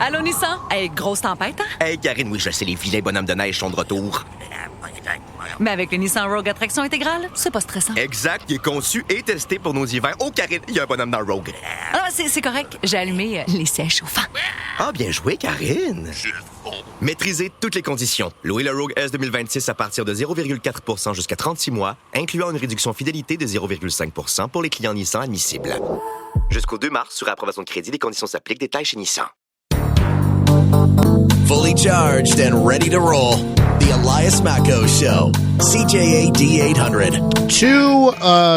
Allô, Nissan? Hey, grosse tempête, hein? Hey, Karine, oui, je sais, les vilains bonhommes de neige sont de retour. Mais avec le Nissan Rogue à traction intégrale, c'est pas stressant. Exact, il est conçu et testé pour nos hivers. Oh, Karine, il y a un bonhomme dans le Rogue. Ah, c'est correct. J'ai allumé les sièges chauffants. Ah, bien joué, Karine. Maîtrisez toutes les conditions. Louez le Rogue S 2026 à partir de 0,4% jusqu'à 36 mois, incluant une réduction fidélité de 0,5% pour les clients Nissan admissibles. Jusqu'au 2 mars, sur approbation de crédit, les conditions s'appliquent. Détails chez Nissan. Fully charged and ready to roll. The Elias Macco Show. CJAD 800. Two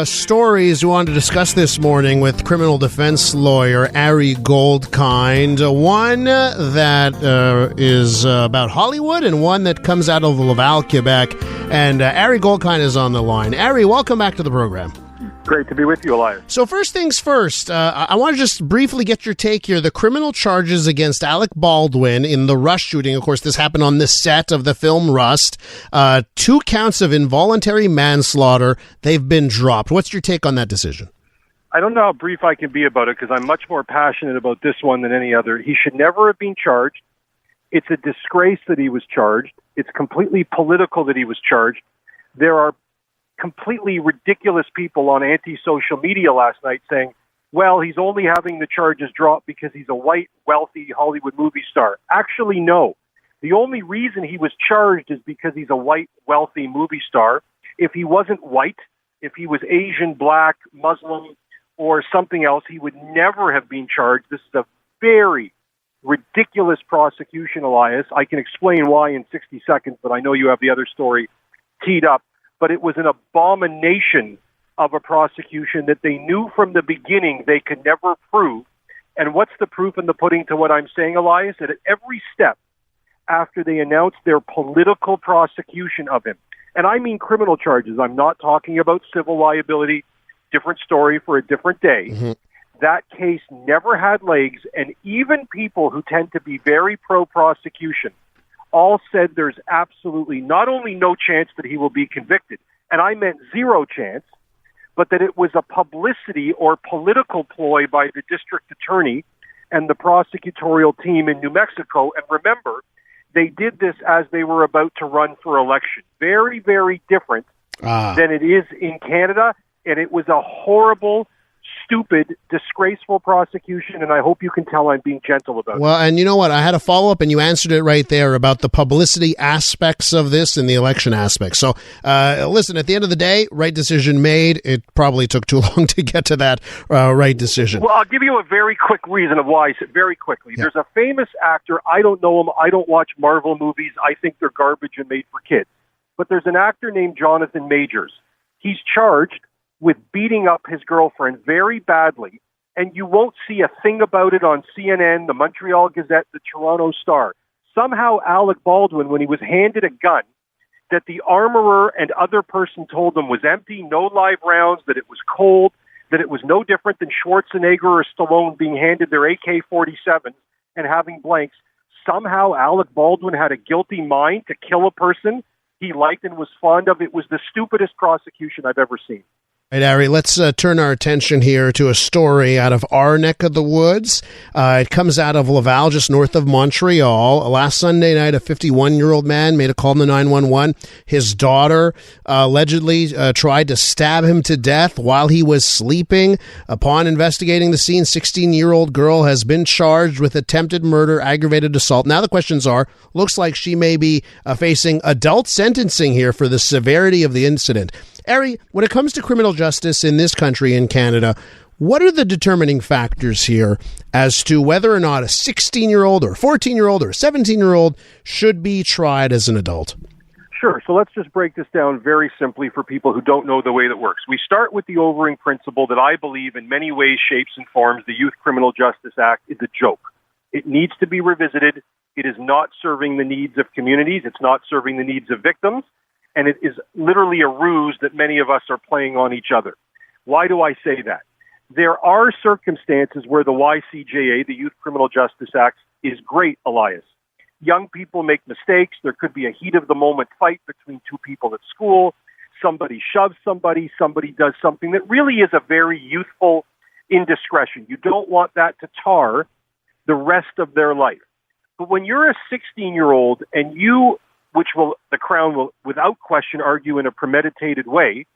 stories we wanted to discuss this morning with criminal defense lawyer Ari Goldkind. One that is about Hollywood and one that comes out of Laval, Quebec. And Ari Goldkind is on the line. Ari, welcome back to the program. Great to be with you, Elias. So first things first, I want to just briefly get your take here. The criminal charges against Alec Baldwin in the Rust shooting, of course, this happened on the set of the film Rust. 2 counts of involuntary manslaughter, they've been dropped. What's your take on that decision? I don't know how brief I can be about it because I'm much more passionate about this one than any other. He should never have been charged. It's a disgrace that he was charged. It's completely political that he was charged. There are completely ridiculous people on anti-social media last night saying, well, he's only having the charges dropped because he's a white, wealthy Hollywood movie star. Actually, no. The only reason he was charged is because he's a white, wealthy movie star. If he wasn't white, if he was Asian, black, Muslim, or something else, he would never have been charged. This is a very ridiculous prosecution, Elias. I can explain why in 60 seconds, but I know you have the other story teed up. But it was an abomination of a prosecution that they knew from the beginning they could never prove. And what's the proof in the pudding to what I'm saying, Elias? That at every step after they announced their political prosecution of him, and I mean criminal charges, I'm not talking about civil liability, different story for a different day. Mm-hmm. That case never had legs, and even people who tend to be very pro-prosecution all said there's absolutely not only no chance that he will be convicted, and I meant zero chance, but that it was a publicity or political ploy by the district attorney and the prosecutorial team in New Mexico. And remember, they did this as they were about to run for election. Very, very different than it is in Canada, and it was a horrible, stupid, disgraceful prosecution, and I hope you can tell I'm being gentle about it. Well, and you know what? I had a follow-up, and you answered it right there about the publicity aspects of this and the election aspects. So, listen, at the end of the day, right decision made. It probably took too long to get to that right decision. Well, I'll give you a very quick reason of why I said very quickly. Yeah. There's a famous actor. I don't know him. I don't watch Marvel movies. I think they're garbage and made for kids. But there's an actor named Jonathan Majors. He's charged with beating up his girlfriend very badly, and you won't see a thing about it on CNN, the Montreal Gazette, the Toronto Star. Somehow Alec Baldwin, when he was handed a gun that the armorer and other person told him was empty, no live rounds, that it was cold, that it was no different than Schwarzenegger or Stallone being handed their AK-47s and having blanks, somehow Alec Baldwin had a guilty mind to kill a person he liked and was fond of. It was the stupidest prosecution I've ever seen. All right, Ari, let's turn our attention here to a story out of our neck of the woods. It comes out of Laval, just north of Montreal. Last Sunday night, a 51-year-old man made a call to 911. His daughter allegedly tried to stab him to death while he was sleeping. Upon investigating the scene, 16-year-old girl has been charged with attempted murder, aggravated assault. Now the questions are, looks like she may be facing adult sentencing here for the severity of the incident. Ari, when it comes to criminal justice in this country, in Canada, what are the determining factors here as to whether or not a 16-year-old or a 14-year-old or a 17-year-old should be tried as an adult? Sure. So let's just break this down very simply for people who don't know the way that works. We start with the Overing principle that I believe in many ways, shapes, and forms the Youth Criminal Justice Act is a joke. It needs to be revisited. It is not serving the needs of communities. It's not serving the needs of victims. And it is literally a ruse that many of us are playing on each other. Why do I say that? There are circumstances where the YCJA, the Youth Criminal Justice Act, is great, Elias. Young people make mistakes. There could be a heat-of-the-moment fight between two people at school. Somebody shoves somebody. Somebody does something that really is a very youthful indiscretion. You don't want that to tar the rest of their life. But when you're a 16-year-old and you, the Crown will without question argue in a premeditated way,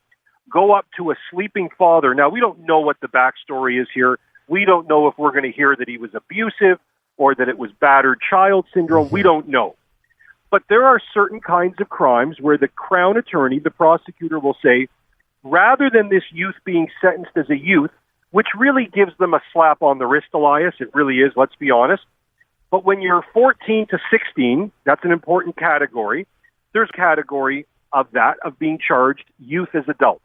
go up to a sleeping father. Now, we don't know what the backstory is here. We don't know if we're going to hear that he was abusive or that it was battered child syndrome. We don't know. But there are certain kinds of crimes where the Crown attorney, the prosecutor, will say, rather than this youth being sentenced as a youth, which really gives them a slap on the wrist, Elias, it really is, let's be honest. But when you're 14 to 16, that's an important category. There's a category of that, of being charged youth as adult.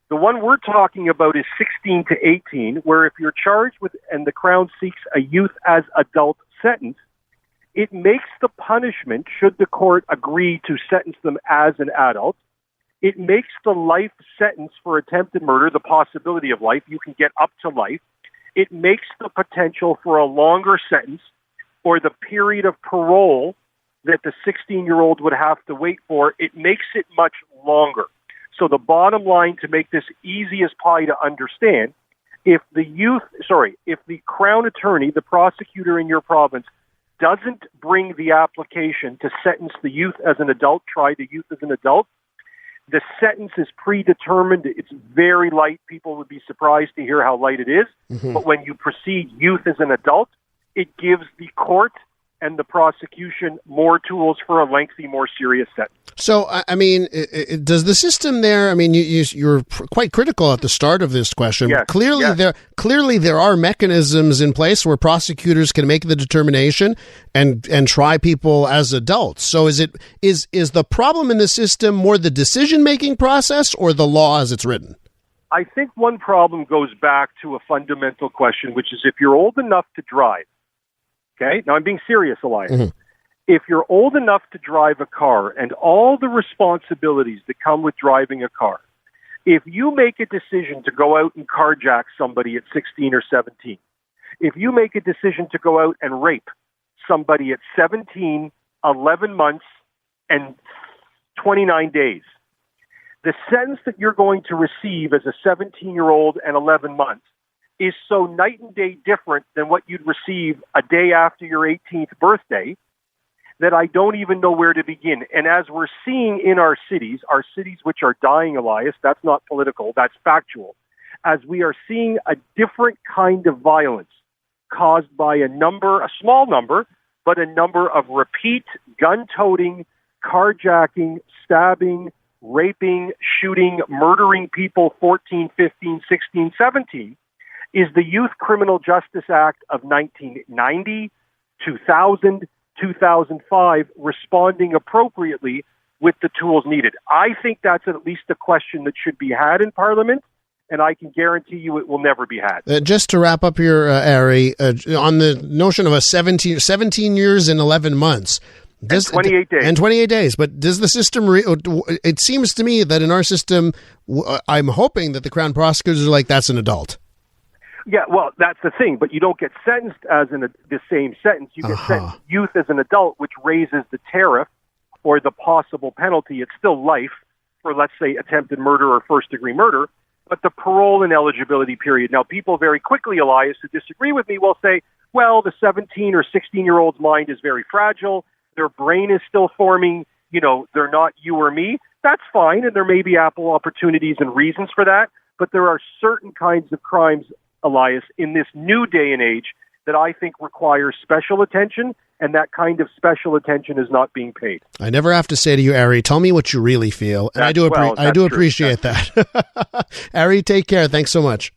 The one we're talking about is 16 to 18, where if you're charged with, and the Crown seeks a youth as adult sentence, it makes the punishment, should the court agree to sentence them as an adult, it makes the life sentence for attempted murder, the possibility of life, you can get up to life. It makes the potential for a longer sentence or the period of parole that the 16-year-old would have to wait for, it makes it much longer. So the bottom line, to make this easy as pie to understand, if the Crown attorney, the prosecutor in your province, doesn't bring the application to sentence the youth as an adult, try the youth as an adult, the sentence is predetermined. It's very light. People would be surprised to hear how light it is. Mm-hmm. But when you proceed youth as an adult, it gives the court and the prosecution more tools for a lengthy, more serious sentence. So, I mean, does the system there, I mean, you're quite critical at the start of this question. Yes, Clearly there are mechanisms in place where prosecutors can make the determination and try people as adults. So is the problem in the system more the decision-making process or the law as it's written? I think one problem goes back to a fundamental question, which is if you're old enough to drive, okay? Now, I'm being serious, Elias. Mm-hmm. If you're old enough to drive a car and all the responsibilities that come with driving a car, if you make a decision to go out and carjack somebody at 16 or 17, if you make a decision to go out and rape somebody at 17, 11 months, and 29 days, the sentence that you're going to receive as a 17-year-old and 11 months is so night and day different than what you'd receive a day after your 18th birthday that I don't even know where to begin. And as we're seeing in our cities which are dying, Elias, that's not political, that's factual, as we are seeing a different kind of violence caused by a small number, but a number of repeat gun-toting, carjacking, stabbing, raping, shooting, murdering people 14, 15, 16, 17, is the Youth Criminal Justice Act of 1990, 2000, 2005 responding appropriately with the tools needed? I think that's at least a question that should be had in Parliament, and I can guarantee you it will never be had. Just to wrap up here, Ari, on the notion of 17 years and 11 months, and 28 days. And 28 days. But does the system, it seems to me that in our system, I'm hoping that the Crown prosecutors are like, that's an adult. Yeah, well, that's the thing. But you don't get sentenced as the same sentence. You get sentenced youth as an adult, which raises the tariff or the possible penalty. It's still life for, let's say, attempted murder or first-degree murder, but the parole and eligibility period. Now, people very quickly, Elias, who disagree with me will say, well, the 17 or 16-year-old's mind is very fragile. Their brain is still forming. You know, they're not you or me. That's fine, and there may be ample opportunities and reasons for that, but there are certain kinds of crimes, Elias, in this new day and age that I think requires special attention, and that kind of special attention is not being paid. I never have to say to you, Ari, tell me what you really feel, and I do appreciate that. Ari, take care. Thanks so much.